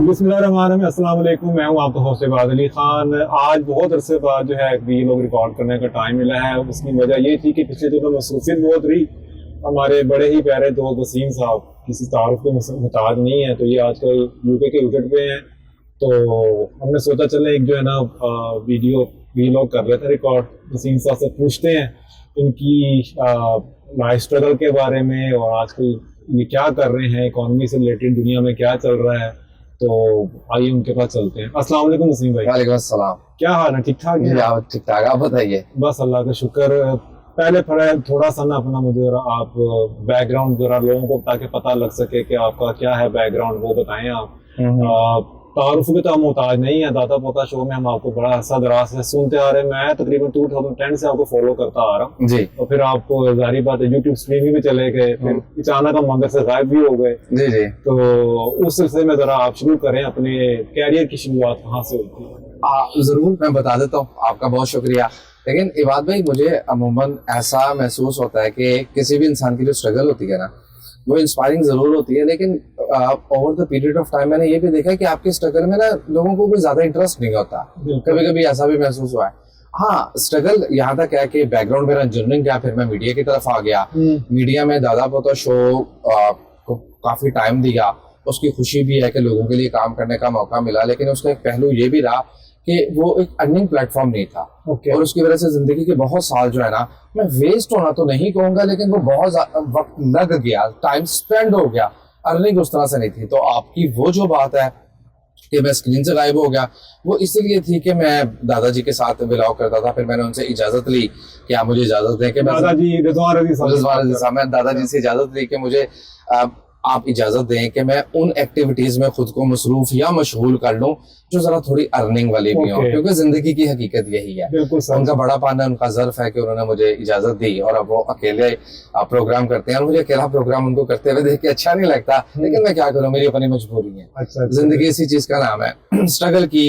बिस्मिल्लाहिर्रहमानिर्रहीम, अस्सलाम वालेकुम। मैं हूं आपका होस्ट इबाद अली खान। आज बहुत अरसे बाद जो है ये लोग रिकॉर्ड करने का टाइम मिला है। उसकी वजह ये थी कि पिछले दिनों मसरूफियत बहुत रही। हमारे बड़े ही प्यारे दोस्त वसीम साहब किसी तारुफ के मुहताज नहीं है, तो ये आजकल यूके के विकेट पे हैं। तो हमने सोचा चले एक जो है ना वीडियो वीलॉग कर रहे थे रिकॉर्ड। वसीम साहब से पूछते हैं इनकी लाइफ स्ट्रगल के बारे में और आजकल ये क्या कर रहे हैं, इकोनॉमी से रिलेटेड दुनिया में क्या चल रहा है। तो आइए उनके पास चलते हैं। अस्सलाम वालेकुम वसीम भाई। वालेकुम अस्सलाम। क्या हाल है? ठीक ठाक है? ठीक ठाक, आप बताइए। बस अल्लाह का शुक्र। पहले थोड़ा सा ना अपना मुझे आप बैकग्राउंड जरा लोगों को ताकि पता लग सके कि आपका क्या है बैकग्राउंड, वो बताएं आप। तारुफ के तो हम मोहताज नहीं है। दादा पोता शो में हम आपको बड़ा अरसा दराज से सुनते आ रहे हैं। मैं तकरीबन 2010 से आपको फॉलो करता आ रहा हूँ जी। तो फिर आप जाहिर बात है यूट्यूब स्ट्रीमिंग में चले गए, फिर अचानक हम मंदिर से गायब भी हो गए। जी जी। तो उस सिलसिले में जरा आप शुरू करें, अपने कैरियर की शुरुआत कहाँ से होती है? जरूर मैं बता देता हूँ, आपका बहुत शुक्रिया। लेकिन इबाद भाई, मुझे अमूमन ऐसा महसूस होता है कि किसी भी इंसान की जो स्ट्रगल होती है ना, वो इंस्पायरिंग जरूर होती है, लेकिन over the period of time मैंने ये भी देखा है कि आपके स्ट्रगल में ना लोगों को कोई ज्यादा इंटरेस्ट नहीं होता। कभी कभी ऐसा भी महसूस हुआ है। हाँ, स्ट्रगल यहाँ तक है कि बैकग्राउंड मेरा इंजीनियरिंग का, फिर मैं मीडिया की तरफ आ गया। मीडिया में दादा पोता शो को काफी टाइम दिया। उसकी खुशी भी है कि लोगों के लिए काम करने का मौका मिला, लेकिन उसका एक पहलू ये भी रहा कि वो एक अर्निंग प्लेटफॉर्म नहीं था। और उसकी वजह से जिंदगी के बहुत साल जो है ना, मैं वेस्ट होना तो नहीं कहूंगा, लेकिन वो बहुत वक्त लग गया, टाइम स्पेंड हो गया, अर्निंग उस तरह से नहीं थी। तो आपकी वो जो बात है कि मैं स्क्रीन से गायब हो गया, वो इसलिए थी कि मैं दादाजी के साथ व्लॉग करता था। फिर मैंने उनसे इजाजत ली कि आप मुझे इजाजत दें कि मैं दादाजी से इजाजत ली कि मुझे आप इजाजत दें कि मैं उन एक्टिविटीज में खुद को मसरूफ या मशगूल कर लूं जो जरा थोड़ी अर्निंग वाली भी हो, क्योंकि जिंदगी की हकीकत यही है। उनका बड़ा पाना, उनका ज़र्फ है कि उन्होंने मुझे इजाजत दी। और अब वो अकेले प्रोग्राम करते हैं और मुझे अकेला प्रोग्राम उनको करते हुए देख के अच्छा नहीं लगता, लेकिन मैं क्या करूं, मेरी अपनी मजबूरी है। जिंदगी इसी चीज का नाम है। स्ट्रगल की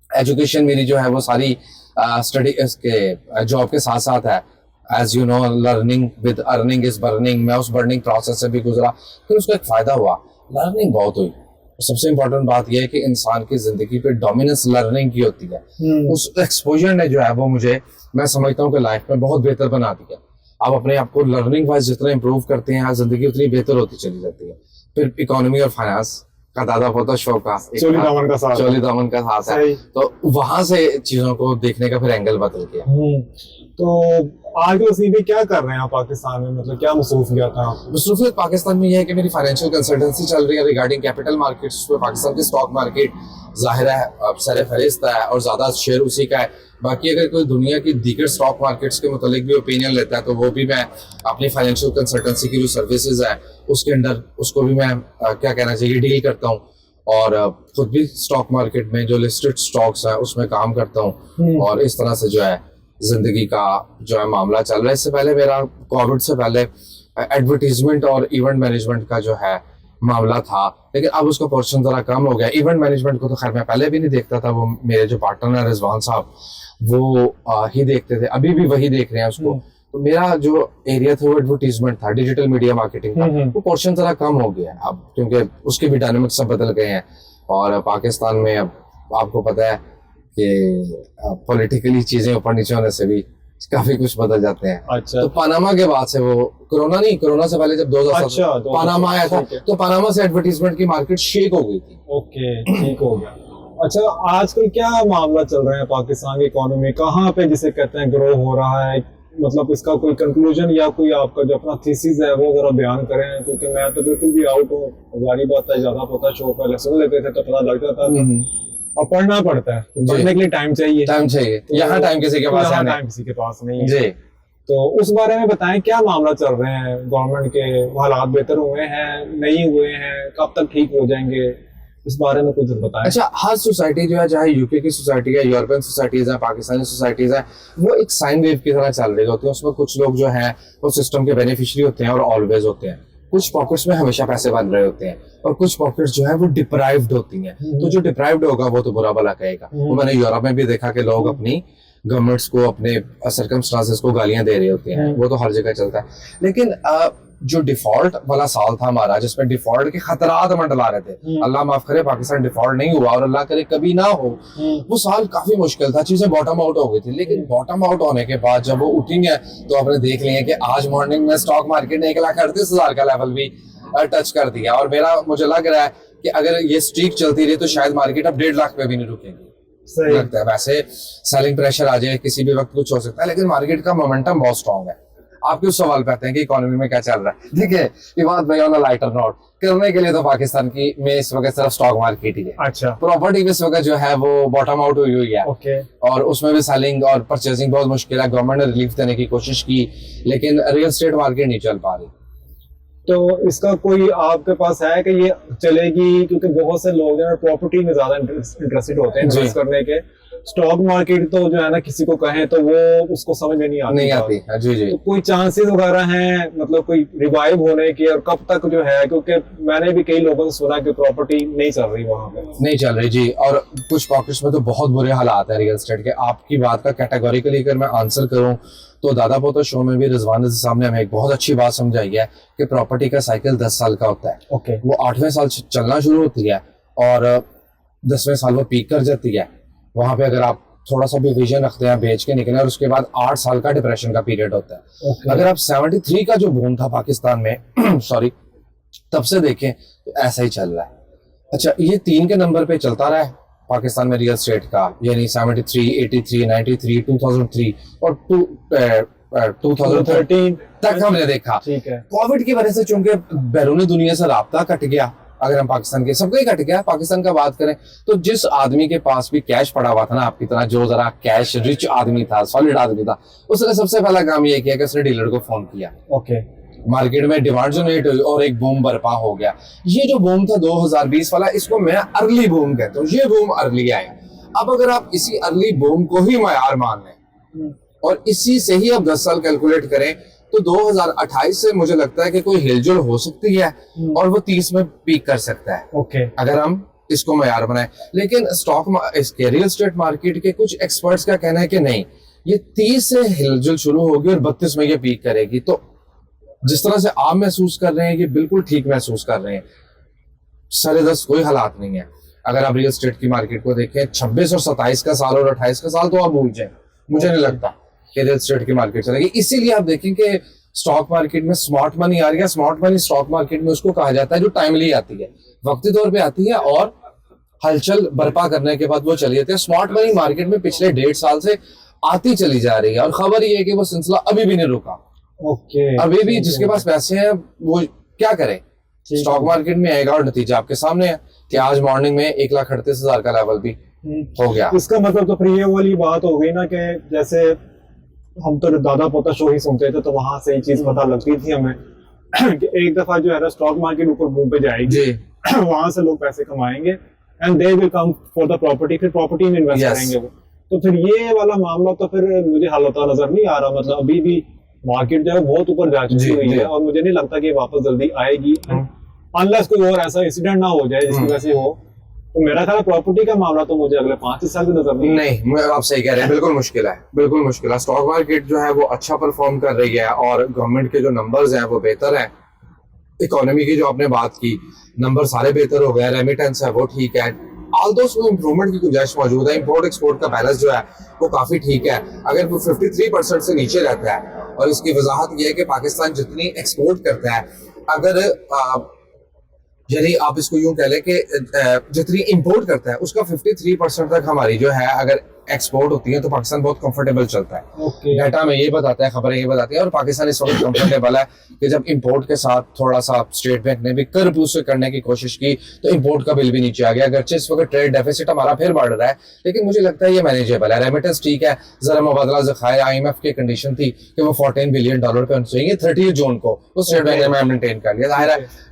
एजुकेशन मेरी जो है वो सारी स्टडी के जॉब के साथ साथ है। As you know, learning with earning is burning. मैं उस बर्निंग प्रोसेस से भी गुजरा, फिर उसका एक फायदा हुआ, लर्निंग बहुत हुई। सबसे इंपॉर्टेंट बात यह है कि इंसान की जिंदगी पे डोमिनेंस लर्निंग की होती है। उस एक्सपोजर ने जो है वो मुझे, मैं समझता हूँ कि लाइफ में बहुत बेहतर बना दिया। आप अपने आप को लर्निंग वाइज जितना इंप्रूव करते हैं, जिंदगी उतनी बेहतर होती चली जाती है। फिर इकोनॉमी और फाइनेंस का दादा पोता शो का चोली दामन का साथ है, तो वहां से चीजों को देखने का फिर एंगल बदल गया। तो आज वसीम क्या कर रहे हैं पाकिस्तान में, मतलब क्या मसरूफियत था? मसरूफियत पाकिस्तान में यह है कि मेरी फाइनेंशियल कंसल्टेंसी चल रही है रिगार्डिंग कैपिटल मार्केट्स पे। पाकिस्तान की स्टॉक मार्केट जाहिर है सर फहरिस्त है और ज्यादा शेयर उसी का है। बाकी अगर कोई दुनिया की दीगर स्टॉक मार्केट्स के मुतालिक भी ओपिनियन लेता है तो वो भी मैं अपनी फाइनेंशियल कंसल्टेंसी की जो सर्विसेज है उसके अंडर उसको भी मैं क्या कहना चाहिए डील करता हूँ। और खुद भी स्टॉक मार्केट में जो लिस्टेड स्टॉक्स है उसमें काम करता हूँ। और इस तरह से जो है जिंदगी का जो है मामला चल रहा है। इससे पहले मेरा कोविड से पहले एडवर्टीजमेंट और इवेंट मैनेजमेंट का जो है मामला था, लेकिन अब उसका पोर्शन जरा कम हो गया। इवेंट मैनेजमेंट को तो खैर मैं पहले भी नहीं देखता था, वो मेरे जो पार्टनर है रिजवान साहब वो ही देखते थे, अभी भी वही देख रहे हैं उसको। तो मेरा जो एरिया था वो एडवर्टीजमेंट था, डिजिटल मीडिया मार्केटिंग था, वो पोर्शन जरा कम हो गया अब, क्योंकि उसके भी डायनामिक्स सब बदल गए हैं। और पाकिस्तान में अब आपको पता है कि पॉलिटिकली चीजें ऊपर नीचे होने से भी काफी कुछ बदल जाते हैं। अच्छा। तो पनामा के बाद से, वो कोरोना से पहले जब 2007 पनामा आया था, तो पनामा से एडवर्टीजमेंट की मार्केट शेक हो गई थी। ओके, ठीक हो गया। अच्छा, आजकल क्या मामला चल रहा है पाकिस्तान की इकोनॉमी, कहाँ पे जिसे कहते हैं ग्रो हो रहा है? मतलब इसका कोई कंक्लूजन या कोई आपका जो अपना थीसिस है वो जरा बयान करें, क्योंकि मैं तो बिल्कुल भी आउट हूँ। जारी बात है, ज्यादा पता शो पहले सुन लेते थे तो पता लगता था, और पढ़ना पड़ता है, पढ़ने के लिए टाइम चाहिए। तो यहाँ टाइम किसी के पास है, टाइम किसी के पास नहीं है जी। तो उस बारे में बताएं, क्या मामला चल रहे हैं? गवर्नमेंट के हालात बेहतर हुए हैं, नहीं हुए हैं, कब तक ठीक हो जाएंगे, इस बारे में कुछ बताएं। अच्छा, हर सोसाइटी जो है, चाहे यूके की सोसाइटी है, यूरोपियन सोसाइटीज है, पाकिस्तानी सोसाइटीज है, वो एक साइन वेव की तरह चल रही होती है। उसमें कुछ लोग जो है वो सिस्टम के बेनिफिशियरी होते हैं और ऑलवेज होते हैं। कुछ पॉकेट्स में हमेशा पैसे बन रहे होते हैं और कुछ पॉकेट्स जो है वो डिप्राइव्ड होती हैं। तो जो डिप्राइव्ड होगा वो तो बुरा भला कहेगा। वो मैंने यूरोप में भी देखा कि लोग अपनी गवर्नमेंट्स को, अपने सर्कमस्टांसेस को गालियां दे रहे होते हैं, वो तो हर जगह चलता है। लेकिन जो डिफॉल्ट वाला साल था हमारा, जिसमें डिफॉल्ट के खतरात मंडला रहे थे, अल्लाह माफ करे पाकिस्तान डिफॉल्ट नहीं हुआ और अल्लाह करे कभी ना हो, वो साल काफी मुश्किल था, चीजें बॉटम आउट हो गई थी। लेकिन बॉटम आउट होने के बाद जब वो उठी है तो आपने देख लिया कि आज मॉर्निंग में स्टॉक मार्केट ने 1,38,000 का लेवल भी टच कर दिया। और मुझे लग रहा है कि अगर ये स्ट्रीक चलती रही तो शायद मार्केट अब 1.5 लाख पे भी नहीं रुकेगी। लगता है वैसे सेलिंग प्रेशर आ जाए किसी भी वक्त, कुछ हो सकता है, लेकिन मार्केट का मोमेंटम बहुत स्ट्रॉन्ग है। आपके उस सवाल पे आते हैं कि इकोनॉमी में क्या चल रहा है। ठीक है इमाद भाई, ऑन अ लाइटर नोट करने के लिए तो पाकिस्तान की में इस वक्त सिर्फ स्टॉक मार्केट ही है। अच्छा, प्रॉपर्टी इस वक्त जो है वो बॉटम आउट हुई है। ओके। और उसमें भी सेलिंग और परचेसिंग बहुत मुश्किल है। गवर्नमेंट ने रिलीफ देने की कोशिश की लेकिन रियल एस्टेट मार्केट नहीं चल पा रही। तो इसका कोई आपके पास है कि ये चलेगी? क्योंकि बहुत से लोग जो है प्रॉपर्टी में ज्यादा इंटरेस्टेड होते हैं इन्वेस्ट करने के। स्टॉक मार्केट तो जो है ना किसी को कहें तो वो उसको समझ में नहीं आती। जी जी। तो कोई चांसेस वगैरह हैं, मतलब कोई रिवाइव होने के, और कब तक जो है? क्योंकि मैंने भी कई लोगों से सुना कि प्रॉपर्टी नहीं चल रही वहां पे। नहीं चल रही जी, और कुछ पॉकेट्स में तो बहुत बुरे हालात है रियल एस्टेट के। आपकी बात का कैटेगोरिकली अगर मैं आंसर करूं तो दादा पोता शो में भी रिजवान सामने हमें एक बहुत अच्छी बात समझाई है कि प्रॉपर्टी का साइकिल 10 साल का होता है। ओके। वो 8वें साल चलना शुरू होती है और 10वें साल वो पीक कर जाती है। वहां पे अगर आप थोड़ा सा भी विजन रखते हैं बेच के निकले, और उसके बाद 8 साल का डिप्रेशन का पीरियड होता है। अगर आप 73 का जो बूम था पाकिस्तान में सॉरी तब से देखें तो ऐसा ही चल रहा है। अच्छा, ये 3 के नंबर पे चलता रहा है पाकिस्तान में रियल एस्टेट का, यानी 73, 83, 93, 2003 और 2013 तक हमने देखा। ठीक है। कोविड की वजह से चूंकि बैरूनी दुनिया से राब्ता कट गया, अगर हम पाकिस्तान के सबका ही कट गया, पाकिस्तान का बात करें तो जिस आदमी के पास भी कैश पड़ा हुआ था ना आपकी तरह, जो जरा कैश रिच आदमी था, सॉलिड आदमी था, उसने सबसे पहला काम ये किया कि उसने डीलर को फोन किया। ओके। मार्केट में डिमांड जनरेट हुई और एक बूम बर्पा हो गया। ये जो बूम था 2020 वाला, इसको मैं अर्ली बूम कहता हूँ। ये बूम अर्ली आया। अब अगर आप इसी अर्ली बूम को ही मयार मान लें और इसी से ही अब 10 साल कैलकुलेट करें तो 2028 से मुझे लगता है कि कोई हिलजुल हो सकती है और वो 30 में पीक कर सकता है। ओके। अगर हम इसको मयार बनाए। लेकिन इसके रियल एस्टेट मार्केट के कुछ एक्सपर्ट्स का कहना है कि नहीं, ये 30 से हिलजुल शुरू होगी और 32 में ये पीक करेगी। तो जिस तरह से आप महसूस कर रहे हैं ये बिल्कुल ठीक महसूस कर रहे हैं। 10.5 कोई हालात नहीं है। अगर आप रियल एस्टेट की मार्केट को देखें, 26 और 27 का साल और 28 का साल तो आप भूल जाए, मुझे नहीं लगता कि रियल एस्टेट की मार्केट चलेगी। इसीलिए आप देखें कि स्टॉक मार्केट में स्मार्ट मनी आ रही है। स्मार्ट मनी स्टॉक मार्केट में उसको कहा जाता है जो टाइमली आती है, वक्ती तौर पे आती है और हलचल बर्पा करने के बाद वो चली जाती है। स्मार्ट मनी मार्केट में पिछले 1.5 साल से आती चली जा रही है और खबर ये है कि वो सिलसिला अभी भी नहीं रुका। ओके। अभी भी जिसके पास पैसे हैं वो क्या करे, स्टॉक मार्केट में आएगा और नतीजा आपके सामने है कि आज मॉर्निंग में 1,38,000 का लेवल भी हो गया। इसका मतलब तो फिर ये वाली बात हो गई ना कि जैसे हम तो दादा पोता शो ही सुनते थे तो वहां से ये चीज पता लगती थी हमें कि एक दफा जो है ना स्टॉक मार्केट ऊपर बूम पे जाएगी, वहां से लोग पैसे कमाएंगे and they will come for the property, फिर प्रॉपर्टी में इन्वेस्ट करेंगे वो। तो फिर ये वाला मामला तो फिर मुझे हाल होता नजर नहीं आ रहा। मतलब अभी भी मार्केट जो है बहुत ऊपर जा चुकी हुई है और मुझे नहीं लगता कि वापस जल्दी आएगी अनलेस कोई और ऐसा इंसिडेंट ना हो जाए जिसकी वजह से हो। तो मेरा ख्याल प्रॉपर्टी का मामला तो मुझे अगले 5 साल की नजर नहीं। आप सही कह रहे हैं, बिल्कुल मुश्किल है, बिल्कुल मुश्किल है। स्टॉक मार्केट जो है वो अच्छा परफॉर्म कर रही है और गवर्नमेंट के जो नंबर्स हैं वो बेहतर है। इकोनॉमी की जो आपने बात की, नंबर सारे बेहतर हो गए, रेमिटेंस है वो ठीक है, ऑल्दो उसमें इंप्रूवमेंट की गुंजाइश मौजूद है। इंपोर्ट एक्सपोर्ट का बैलेंस जो है वो काफी ठीक है। अगर वो 53% से नीचे रहता है, और इसकी वजाहत यह है कि पाकिस्तान जितनी एक्सपोर्ट करता है, अगर यानी आप इसको यूं कह लें कि जितनी इंपोर्ट करता है उसका 53% तक हमारी जो है अगर एक्सपोर्ट होती है तो पाकिस्तान बहुत कंफर्टेबल चलता है। डाटा में ये बताता है, खबरें ये बताती है, और पाकिस्तान इस वक्त कंफर्टेबल है कि जब इंपोर्ट के साथ थोड़ा सा स्टेट बैंक ने भी कर्ब उसे करने की कोशिश की तो इंपोर्ट का बिल भी नीचे आ गया। अगरचे इस वक्त ट्रेड डेफिसिट हमारा फिर बढ़ रहा है, लेकिन मुझे लगता है ये मैनेजेबल है। रेमिटेंस ठीक है, जरा मुबादला ज़खायर IMF की कंडीशन थी कि वो $14 बिलियन पे होना चाहिए 30 जून को, उस स्टेट बैंक ने मेंटेन कर लिया। जाहिर है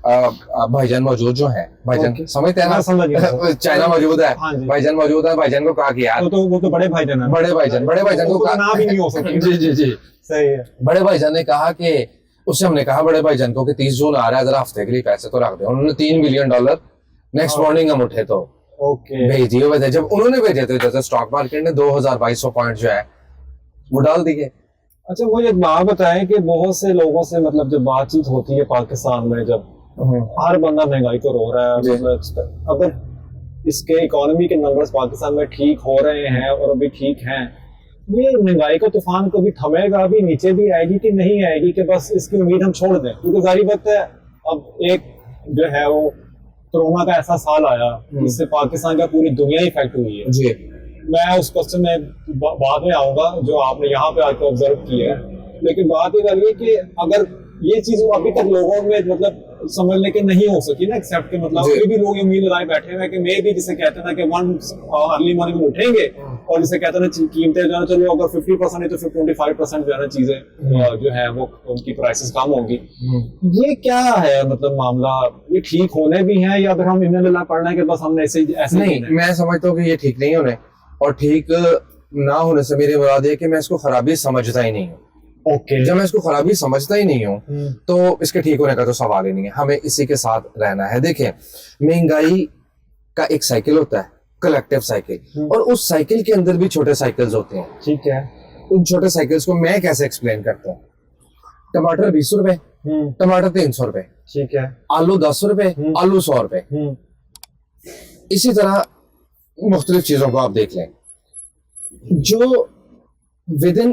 भाईजान मौजूद जो है, भाईजान समझते हैं ना, चाइना मौजूद है, भाईजान मौजूद है, भाईजान को कहा कि यार तो बड़े भाईजान है, बड़े भाईजान को नाम ही नहीं हो सकता। जी जी जी सही है। बड़े भाईजान ने कहा कि उससे हमने कहा बड़े भाईजान को कि 30 जून आ रहा है, जरा हफ्ते के लिए पैसे तो रख दे। उन्होंने $3 बिलियन नेक्स्ट मॉर्निंग हम उठे तो भेज दिए वैसे। जब उन्होंने भेजे थे जैसे स्टॉक मार्केट ने 2200 पॉइंट जो है वो डाल दिए। अच्छा, मुझे एक बात बताएं कि बहुत से लोगों से मतलब जब बातचीत होती है पाकिस्तान में, जब हर बंदा महंगाई को रो रहा है, जी। मतलब अगर इसके इकोनॉमी के नंबर्स पाकिस्तान में ठीक हो रहे हैं और अभी ठीक हैं, ये महंगाई का तूफान कभी थमेगा, अभी नीचे भी आएगी कि नहीं आएगी, कि बस इसकी उम्मीद हम छोड़ दें? क्योंकि जाहिर बात है अब एक जो है वो कोरोना का ऐसा साल आया जिससे पाकिस्तान का पूरी दुनिया इफेक्ट हुई है। जी। मैं उस क्वेश्चन में बाद में आऊंगा जो आपने यहाँ पे आके ऑब्जर्व किया है, लेकिन बात ये वाली है कि अगर ये चीज अभी तक लोगों में मतलब समझने के नहीं हो सकी ना एक्सेप्ट के, मतलब जी। अभी भी लोग ये उम्मीद लगाए बैठे हुए हैं कि मे भी, जिसे कहते हैं ना कि वन अर्ली मॉर्निंग में उठेंगे और जिसे कहते हैं ना कीमतें जो है चलो अगर 50% है तो फिर 25% जो है ना चीजें जो है वो उनकी प्राइसेस कम होंगी। ये क्या है मतलब मामला, ये ठीक होने भी है या फिर हम इन्हें लिल्लाह पढ़ना है कि बस हमने ऐसे ऐसे नहीं, मैं समझता हूँ कि ये ठीक नहीं होने, और ठीक ना होने से मेरी मुराद है कि मैं इसको खराबी समझता ही नहीं हूँ। ओके। जब मैं इसको खराबी समझता ही नहीं हूँ तो इसके ठीक होने का तो सवाल ही नहीं है, हमें इसी के साथ रहना है। देखिए, महंगाई का एक साइकिल होता है, कलेक्टिव साइकिल, और उस साइकिल के अंदर भी छोटे साइकिल्स होते हैं। ठीक है। उन छोटे साइकिल्स को मैं कैसे एक्सप्लेन करता हूँ? टमाटर 20 रुपए, टमाटर 300 रुपए, ठीक है। आलू 10 रुपए, आलू 100 रुपए। इसी तरह मुख्तलिफ चीजों को आप देख लें, जो विद इन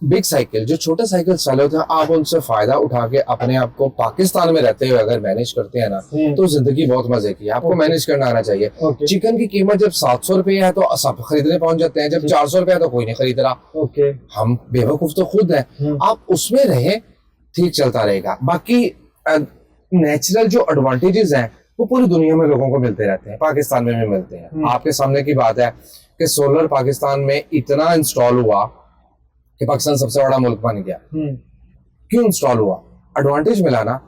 बिग साइकिल, जो छोटे साइकिल चले होते हैं, आप उनसे फायदा उठा के अपने आप को पाकिस्तान में रहते हुए अगर मैनेज करते हैं ना, तो जिंदगी बहुत मजे की है। आपको मैनेज करना आना चाहिए। चिकन की कीमत जब 700 रुपए है तो सब खरीदने पहुंच जाते हैं, जब 400 रुपए है तो कोई नहीं खरीद रहा। हम बेवकूफ तो खुद हैं। आप उसमें रहे, ठीक चलता रहेगा। बाकी नेचुरल जो एडवांटेजेस हैं वो पूरी दुनिया में लोगों को मिलते रहते हैं, पाकिस्तान में भी मिलते हैं। आपके सामने की बात है कि सोलर पाकिस्तान में इतना इंस्टॉल हुआ कि पाकिस्तान सबसे बड़ा मुल्क बन गया। क्यों इंस्टॉल हुआ? एडवांटेज मिला ना।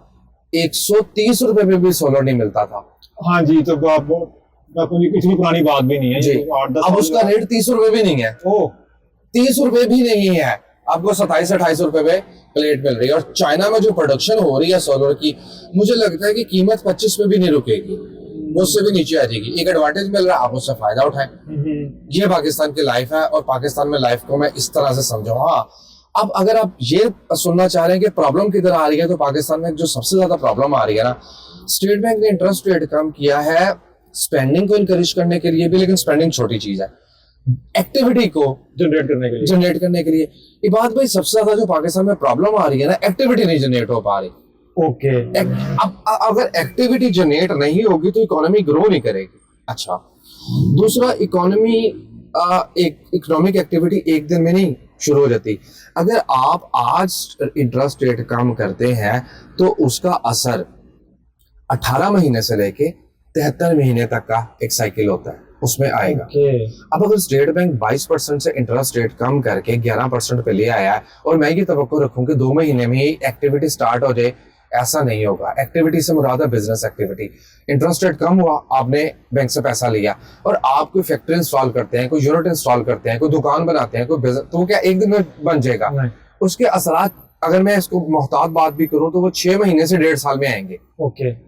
130 रुपए में भी सोलर नहीं मिलता था। हाँ जी, तो इतनी पुरानी बात भी नहीं है जी। अब उसका रेट 30 रुपए भी नहीं है। 30 रुपए भी नहीं है, आपको 27-28 रुपए पे प्लेट मिल रही है। और चाइना में जो प्रोडक्शन हो रही है सोलर की, मुझे लगता है कि कीमत 25 पे भी नहीं रुकेगी, उससे भी नीचे आ जाएगी। एक एडवांटेज मिल रहा है, आप उससे फायदा उठाएं। ये पाकिस्तान की लाइफ है, और पाकिस्तान में लाइफ को मैं इस तरह से समझूं। हाँ, अब अगर आप ये सुनना चाह रहे हैं कि प्रॉब्लम किधर आ रही है, तो पाकिस्तान में जो सबसे ज्यादा प्रॉब्लम आ रही है ना, स्टेट बैंक ने इंटरेस्ट रेट कम किया है स्पेंडिंग को इनकरेज करने के लिए भी, लेकिन स्पेंडिंग छोटी चीज है, एक्टिविटी को जनरेट करने के लिए। ये बात भाई, सबसे ज्यादा जो पाकिस्तान में प्रॉब्लम आ रही है ना, एक्टिविटी नहीं जनरेट हो पा रही। अब अगर एक्टिविटी जनरेट नहीं होगी तो इकोनॉमी ग्रो नहीं करेगी। अच्छा, दूसरा, इकोनॉमिक एक्टिविटी एक दिन में नहीं शुरू हो जाती। अगर आप आज इंटरेस्ट रेट कम करते हैं तो उसका असर 18 महीने से लेके 73 महीने तक का एक साइकिल होता है, उसमें आएगा। अब अगर स्टेट बैंक 22% से इंटरेस्ट रेट कम करके 11% पे ले आया है, और मैं ये तवक्को रखूं कि 2 महीने में ही एक्टिविटी स्टार्ट हो जाए, ऐसा नहीं होगा। एक्टिविटी से मुराद है बिजनेस एक्टिविटी। इंटरेस्ट रेट कम हुआ, आपने बैंक से पैसा लिया, और आप कोई फैक्ट्री इंस्टॉल करते हैं, कोई यूनिट इंस्टॉल करते हैं, कोई दुकान बनाते हैं, कोई बिजनेस, तो क्या एक दिन में बन जाएगा? उसके असरात, अगर मैं इसको मोहतात बात भी करूं, तो वो 6 महीने से 1.5 साल में आएंगे।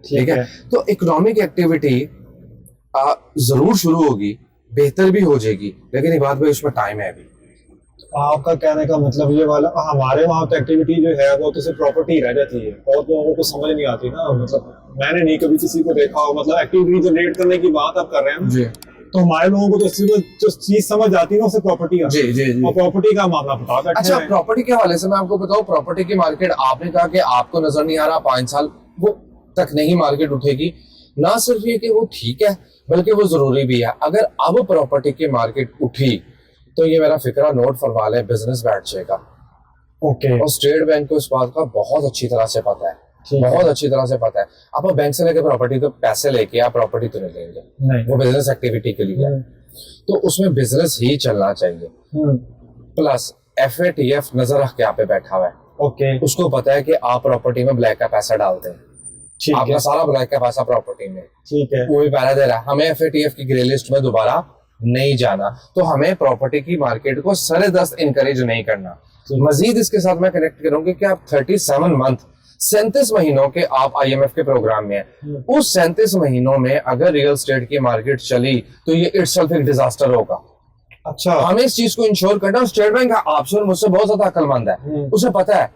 ठीक है। तो इकोनॉमिक एक्टिविटी जरूर शुरू होगी, बेहतर भी हो जाएगी, लेकिन ये बात भाई उसमें टाइम है अभी। आपका कहने का मतलब ये वाला, हमारे वहाँ तो एक्टिविटी जो है वो तो सिर्फ प्रॉपर्टी रह जाती है, और लोगों को समझ नहीं आती ना। मतलब मैंने नहीं कभी किसी को देखा हो, मतलब एक्टिविटी जनरेट करने की बात आप कर रहे हैं जी, तो हमारे लोगों को तो जो चीज समझ आती है ना, उसे प्रॉपर्टी का जी, जी, जी। और प्रॉपर्टी का मामला बता बैठे। अच्छा, प्रॉपर्टी के हवाले से मैं आपको बताऊं, प्रॉपर्टी की मार्केट, आपने कहा कि आपको नजर नहीं आ रहा 5 साल वो तक नहीं मार्केट उठेगी। ना सिर्फ ये कि वो ठीक है, बल्कि वो जरूरी भी है। अगर अब प्रॉपर्टी की मार्केट उठी तो ये मेरा फिक्रा नोट फरमा ले, बिजनेस बैठ जाएगा। और स्टेट बैंक को इस बात का बहुत अच्छी तरह से पता है, बहुत अच्छी तरह से पता है। आप बैंक से लेके प्रॉपर्टी, तो पैसे लेके आप प्रॉपर्टी तो नहीं लेंगे, वो बिजनेस एक्टिविटी के लिए, तो उसमें बिजनेस ही चलना चाहिए। प्लस FATF नजर रख के आप पे बैठा हुआ है, उसको पता है कि आप प्रॉपर्टी में ब्लैक का पैसा डालते हैं, आपका सारा ब्लैक का पैसा प्रॉपर्टी में, ठीक है, वो भी पैसा दे रहा है। हमें FATF की ग्रे लिस्ट में दोबारा नहीं जाना, तो हमें प्रॉपर्टी की मार्केट को सरे-दस्त इनकरेज नहीं करना। मजीद इसके साथ मैं कनेक्ट करूंगी कि आप 37 मंथ, 37 महीनों के आप IMF के प्रोग्राम में हैं। उस 37 महीनों में अगर रियल एस्टेट की मार्केट चली तो ये इटसेल्फ एक डिजास्टर होगा। अच्छा। हमें इस चीज को इंश्योर करना है। स्टेट बैंक आपसे और मुझसे बहुत ज्यादा अक्लमंद है, उसे पता है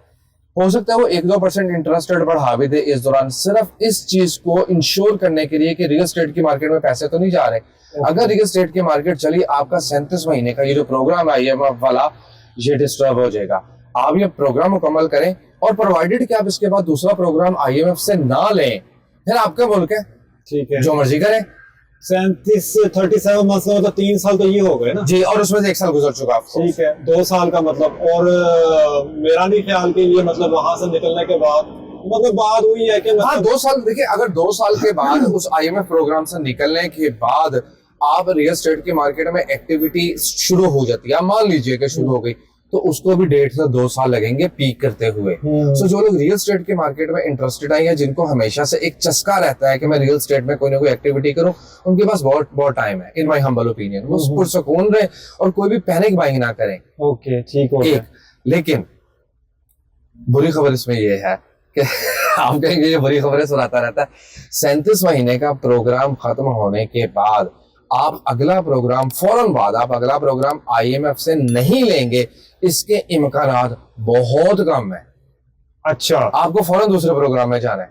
हो सकता है वो 1-2% इंटरेस्ट रेट बढ़ा भी दे इस दौरान, सिर्फ इस चीज को इंश्योर करने के लिए कि रियल एस्टेट की मार्केट में पैसे तो नहीं जा रहे। अगर रियल एस्टेट की मार्केट चली, आपका 37 महीने का ये जो प्रोग्राम है IMF वाला, ये डिस्टर्ब हो जाएगा। आप ये प्रोग्राम मुकम्मल करें, और प्रोवाइडेड कि आप इसके बाद दूसरा प्रोग्राम IMF से ना लें, फिर आपका मुल्क है, ठीक है, जो मर्जी करें। 37 मंथ मतलब 3 साल तो ये हो गए ना जी, और उसमें से 1 साल गुजर चुका आपको। ठीक है, 2 साल का मतलब। और मेरा नहीं ख्याल के लिए मतलब वहां से निकलने के बाद मतलब बात हुई है कि मतलब हाँ, 2 साल, देखिए अगर 2 साल के बाद उस IMF प्रोग्राम से निकलने के बाद आप रियल एस्टेट की मार्केट में एक्टिविटी शुरू हो जाती है, मान लीजिए कि शुरू हो गई, तो उसको भी 1.5 से 2 साल लगेंगे पीक करते हुए। सो जो लोग रियल एस्टेट की मार्केट में इंटरेस्टेड है, या जिनको हमेशा से एक चस्का रहता है कि मैं रियल एस्टेट में कोई ना कोई एक्टिविटी करूं, उनके पास बहुत बहुत टाइम है, इन माय हम्बल ओपिनियन। वो पुरसुकून रहे और कोई भी पैनिक बाइंग ना करें। ओके, ठीक हो गया। लेकिन बुरी खबर इसमें ये है कि आप कहेंगे ये बुरी खबरें सुनाता रहता है। 37 महीने का प्रोग्राम खत्म होने के बाद आप अगला प्रोग्राम फौरन बाद आप अगला प्रोग्राम IMF से नहीं लेंगे, इसके इम्कानात बहुत कम है। अच्छा, आपको फौरन दूसरे प्रोग्राम में जाना है।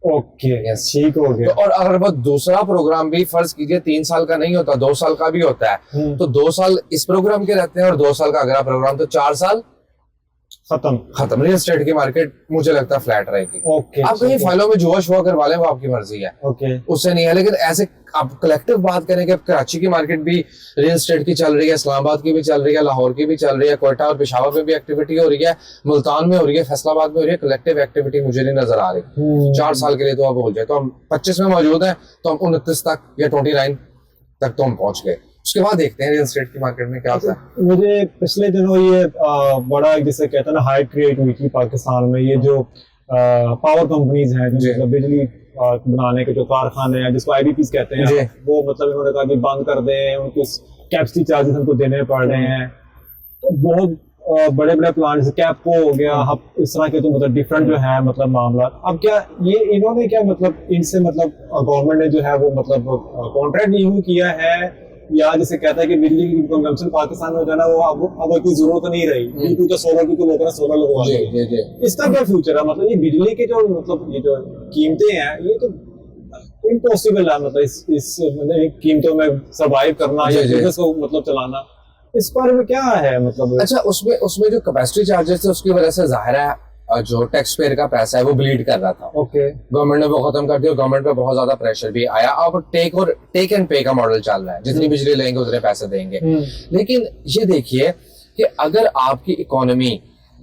ओके, ठीक हो गया। तो और अगर वो दूसरा प्रोग्राम भी फर्ज कीजिए 3 साल का नहीं होता, 2 साल का भी होता है, तो 2 साल इस प्रोग्राम के रहते हैं और 2 साल का अगला प्रोग्राम, तो 4 साल खत्म। रियल एस्टेट की मार्केट मुझे लगता है फ्लैट रहेगी। ओके, आप कहीं फाइलों में जुआ शुआ करवा लें, वो आपकी मर्जी है, ओके, उससे नहीं है। लेकिन ऐसे आप कलेक्टिव बात करें कि कराची की मार्केट भी रियल एस्टेट की चल रही है, इस्लामाबाद की भी चल रही है, लाहौर की भी चल रही है, कोयटा और पेशावर में भी एक्टिविटी हो रही है, मुल्तान में हो रही है, फैसलाबाद में हो रही है, कलेक्टिव एक्टिविटी मुझे नहीं नजर आ रही। 4 साल के लिए तो आप बोल जाए, तो हम 25 में मौजूद हैं, तो हम 29 तक या 29 तक तो हम पहुंच गए। उसके बाद देखते हैं रियल एस्टेट की मार्केट में क्या होता है। मुझे पिछले दिनों ये बड़ा जिसे कहते हैं ना हाइप क्रिएट हुई थी पाकिस्तान में, ये जो पावर कंपनीज हैं, जो मतलब बिजली बनाने के जो कारखाने हैं, जिसको IBPs कहते हैं, वो मतलब इन्होंने कहा कि बंद कर दें, उनको कैपेसिटी चार्जेस हमको देने पड़ रहे हैं। तो बहुत बड़े बड़े प्लांट जैसे कैपको हो गया, अब इस तरह के तो मतलब डिफरेंट जो है मतलब मामला। अब क्या ये इन्होंने क्या मतलब इनसे मतलब गवर्नमेंट ने जो है वो मतलब कॉन्ट्रैक्ट यूज किया है, या जैसे कहता है कि बिजली की कंजम्पशन पाकिस्तान में जो है ना वो अब कोई जरूरत नहीं रही, बिल्कुल तो सोलर की लोगों ने सोलर लगवा दी। इसका क्या फ्यूचर है? मतलब ये बिजली के जो मतलब ये जो कीमतें हैं, ये तो इम्पॉसिबल है, मतलब इस कीमतों में सर्वाइव करना या बिजनेस को मतलब चलाना, इस बारे में क्या है मतलब? अच्छा, उसमें जो कैपेसिटी चार्जेस थे उसकी वजह से जाहिर है जो टैक्स पेयर का पैसा है वो ब्लीड कर रहा था। ओके, गवर्नमेंट ने वो खत्म कर दिया, गवर्नमेंट पे बहुत ज्यादा प्रेशर भी आया। अब टेक एंड पे का मॉडल चल रहा है, जितनी बिजली लेंगे उतने पैसे देंगे। लेकिन ये देखिए कि अगर आपकी इकोनॉमी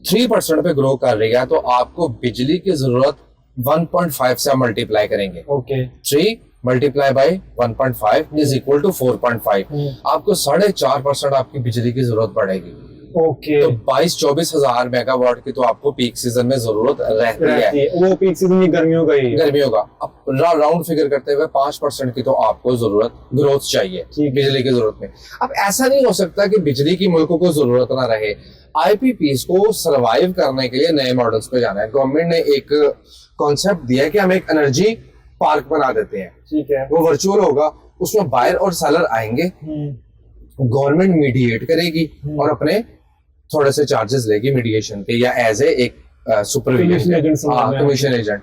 3% पे ग्रो कर रही है, तो आपको बिजली की जरूरत 1.5 से मल्टीप्लाई करेंगे। Okay, 3 multiply by 1.5 is equal to 4.5। आपको 4.5% आपकी बिजली की जरूरत पड़ेगी। ओके, तो 22-24 हजार मेगावाट की तो आपको पीक सीजन में जरूरत रहती है। वो पीक सीजन में गर्मियों का ही, गर्मियों का। अब राउंड फिगर करते हुए 5% की तो आपको जरूरत ग्रोथ चाहिए बिजली की जरूरत में। अब ऐसा नहीं हो सकता कि बिजली की मुल्कों को जरूरत ना रहे। IPPs को सरवाइव करने के लिए नए मॉडल्स पे जाना है। गवर्नमेंट ने एक कॉन्सेप्ट दिया है कि हम एक एनर्जी पार्क बना देते हैं। ठीक है, वो वर्चुअल होगा, उसमें बायर और सेलर आएंगे, गवर्नमेंट मीडिएट करेगी और अपने थोड़े से चार्जेस लेगी मीडिएशन के, या एज एक कमीशन एजेंट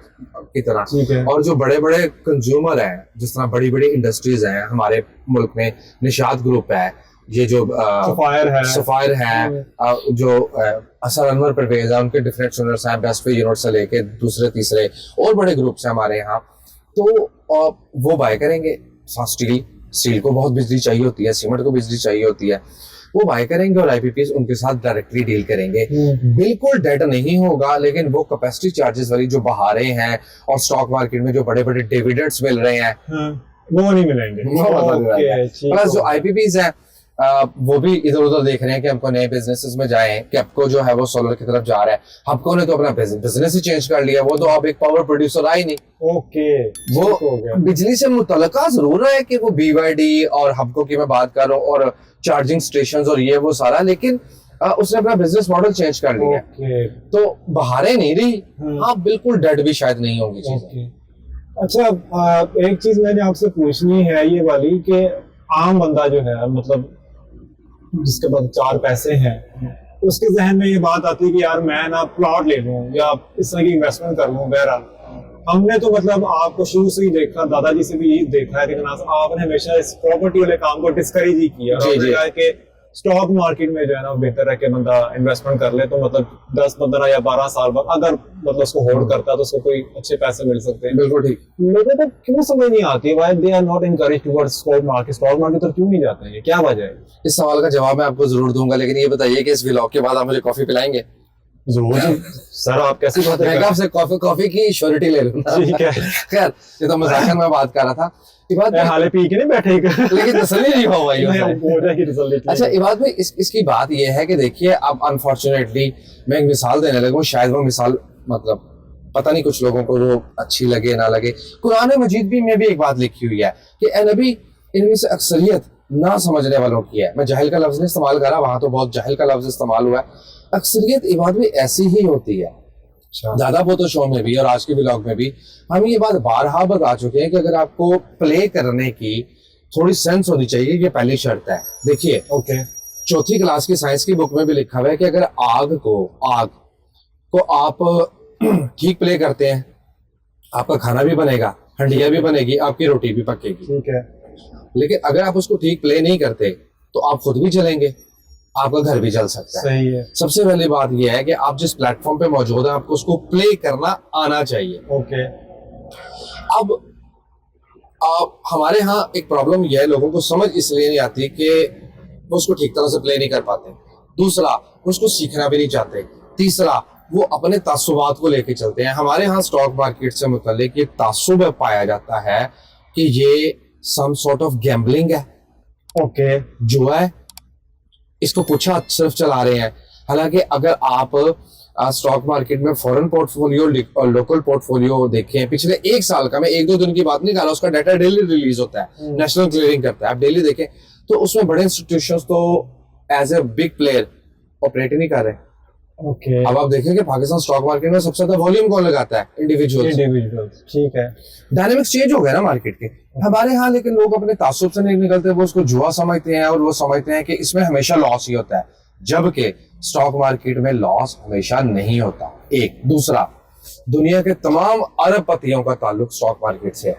की तरह। और जो बड़े बड़े कंज्यूमर हैं, जिस तरह बड़ी बड़ी इंडस्ट्रीज हैं हमारे मुल्क में, निशात ग्रुप है, ये जो सफायर है, जो असर अनवर परवेज है, उनके डिफरेंट सुनर्स हैं, बेस्ट पे यूनिट से लेके दूसरे तीसरे और बड़े ग्रुप्स हैं हमारे यहाँ, तो वो बाय करेंगे। स्टील को बहुत बिजली चाहिए होती है, सीमेंट को बिजली चाहिए होती है, वो बाय करेंगे और IPPs उनके साथ डायरेक्टली डील करेंगे। बिल्कुल डेट नहीं होगा, लेकिन वो कैपेसिटी चार्जेस वाली जो बहारें हैं और स्टॉक मार्केट में जो बड़े बड़े डिविडेंड्स मिल रहे हैं, वो नहीं मिलेंगे। प्लस जो IPPs हैं वो भी इधर उधर देख रहे हैं कि हमको नए बिजनेसेस में जाएं। कैपको जो है वो सोलर की तरफ जा रहा है, हबको ने तो अपना बिजनेस ही चेंज कर लिया, वो तो अब एक पावर प्रोड्यूसर आई नहीं। ओके, वो बिजली से मुतल्लिका जरूर है कि वो BYD और हबको की मैं बात कर रहा हूँ, और चार्जिंग स्टेशंस और ये वो सारा, लेकिन उसने अपना बिजनेस मॉडल चेंज कर लिया। तो बहारें नहीं रही। हाँ, बिल्कुल डेड भी शायद नहीं होंगी चीजें। अच्छा, एक चीज मैंने आपसे पूछनी है ये वाली कि आम बंदा जो है मतलब जिसके पास 4 पैसे हैं, उसके जहन में ये बात आती है कि यार मैं ना प्लॉट ले लूं या इस तरह की इन्वेस्टमेंट कर लूं। बहरहाल हमने तो मतलब आपको शुरू से ही देखा, दादाजी से भी यही देखा है कि जनाब आपने हमेशा इस प्रॉपर्टी वाले काम को डिस्करेज ही किया। जी, जी। कि स्टॉक मार्केट में जो है ना बेहतर है कि बंदा इन्वेस्टमेंट कर ले, तो मतलब 10, 15 या 12 साल बाद अगर मतलब उसको होल्ड करता है तो उसको कोई अच्छे पैसे मिल सकते हैं। बिल्कुल ठीक। लोगों को क्यों समझ नहीं आती है why they are not encourage towards stock market तो क्यों नहीं जाते हैं, ये क्या वजह है? इस सवाल का जवाब मैं आपको जरूर दूंगा, लेकिन ये बताइए कि इस व्लॉग के बाद आप मुझे कॉफी पिलाएंगे? जरूर जी सर, आप कैसी बात मैं है? आपसे कॉफी की श्योरिटी ले लूंगा। ठीक है। खैर, ये तो मजाक में बात कर रहा था। इबाद मैं हाले पी के नहीं बैठे लेकिन तसल्ली नहीं हो पाई उससे। हो जाएगी तसल्ली। अच्छा इबाद भाई, इसकी बात ये है कि देखिए अब अनफॉर्चुनेटली मैं एक मिसाल देने लगा हूँ, शायद वो मिसाल मतलब पता नहीं कुछ लोगों को वो अच्छी लगे ना लगे। कुरान मजीद भी में भी एक बात लिखी हुई है कि ए नबी, इनमें से अक्सरियत ना समझने वालों की है। मैं जाहिल का लफ्ज नहीं इस्तेमाल करा, वहां तो बहुत जाहिल का लफ्ज इस्तेमाल हुआ है। अक्सरियत इबाद में ऐसी ही होती है। ज्यादा फोटो शो में भी और आज के व्लॉग में भी हम ये बात बारहा बता चुके हैं कि अगर आपको प्ले करने की थोड़ी सेंस होनी चाहिए, ये पहली शर्त है। देखिए ओके, चौथी क्लास की साइंस की बुक में भी लिखा हुआ है कि अगर आग को आप ठीक प्ले करते हैं, आपका खाना भी बनेगा, हंडिया भी बनेगी, आपकी रोटी भी पकेगी। ठीक है। लेकिन अगर आप उसको ठीक प्ले नहीं करते तो आप खुद भी जलेंगे, आपका घर भी जल सकता है। सही है। सबसे पहली बात यह है कि आप जिस प्लेटफॉर्म पे मौजूद हैं आपको उसको प्ले करना आना चाहिए। ओके। अब आप हमारे यहाँ एक प्रॉब्लम यह है, लोगों को समझ इसलिए नहीं आती कि वो उसको ठीक तरह से प्ले नहीं कर पाते। दूसरा, वो उसको सीखना भी नहीं चाहते। तीसरा, वो अपने तासुबात को लेके चलते हैं। हमारे यहाँ स्टॉक मार्केट से मुतालिक ये तासुब पाया जाता है कि ये सम सॉर्ट ऑफ गैम्बलिंग है। ओके। जुआ है, इसको कुछ हद सिर्फ चला रहे हैं। हालांकि अगर आप स्टॉक मार्केट में फॉरेन पोर्टफोलियो और लोकल पोर्टफोलियो देखें पिछले 1 साल का, मैं 1-2 दिन की बात नहीं कर रहा, उसका डाटा डेली रिलीज होता है, नेशनल क्लियरिंग करता है, आप डेली देखें तो उसमें बड़े इंस्टीट्यूशंस तो as a big player operate ही नहीं कर रहे। ओके। अब आप देखें कि पाकिस्तान स्टॉक मार्केट में सबसे ज्यादा वॉल्यूम कौन लगाता है? इंडिविजुअल। ठीक है। डायनेमिक्स चेंज हो गया ना मार्केट के हमारे यहाँ, लेकिन लोग अपने तासुब से नहीं निकलते, वो उसको जुआ समझते हैं और वो समझते हैं कि इसमें हमेशा लॉस ही होता है, जबकि स्टॉक मार्केट में लॉस हमेशा नहीं होता। एक दूसरा, दुनिया के तमाम अरबपतियों का ताल्लुक स्टॉक मार्केट से है,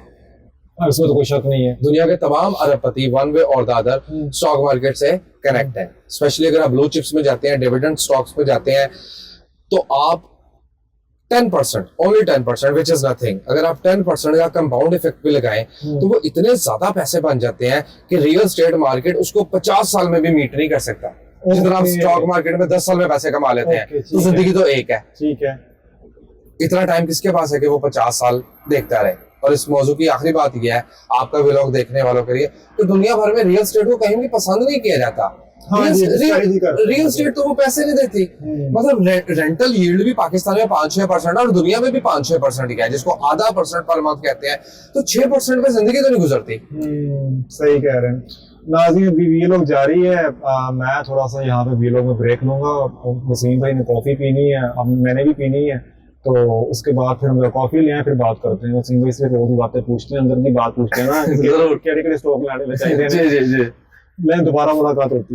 इसमें तो कोई शक नहीं है। दुनिया के तमाम अरबपति वन वे और द अदर स्टॉक मार्केट से कनेक्ट है। स्पेशली अगर आप ब्लू चिप्स में जाते हैं, डिविडेंड स्टॉक्स में जाते हैं, तो आप 10%, ओनली 10%, विच इज नथिंग, अगर आप 10% का कंपाउंड इफेक्ट भी लगाएं तो वो इतने ज्यादा पैसे बन जाते हैं कि रियल स्टेट मार्केट उसको 50 साल में भी मीट नहीं कर सकता। जितना आप स्टॉक मार्केट में 10 साल में पैसे कमा लेते हैं, तो जिंदगी तो एक है। ठीक है। इतना टाइम किसके पास है कि वो 50 साल देखता रहे? और इस मौजू की आखिरी बात यह है आपका व्लॉग देखने वालों के लिए, तो दुनिया भर में रियल स्टेट को कहीं भी पसंद नहीं किया जाता। रियल स्टेट तो वो पैसे नहीं देती। मतलब रेंटल यील्ड भी पाकिस्तान में 5-6% और दुनिया में भी 5-6% ही है, जिसको आधा % पर मंथ कहते हैं, तो 6% पे जिंदगी तो नहीं गुजरती। सही कह रहे हैं नाज़रीन। अभी व्लॉग जारी है, मैं थोड़ा सा यहाँ पे व्लॉग में ब्रेक लूंगा। वसीम भाई ने कॉफी पीनी है, अब मैंने भी पीनी है, तो उसके बाद फिर हम कॉफी ले आए, फिर बात करते हैं। वसीम भाई से रोज बातें पूछते हैं, अंदर की बात पूछते हैं ना, जरूर क्या स्टॉक लाने में चाहिए। मैं दोबारा मुलाकात होती है।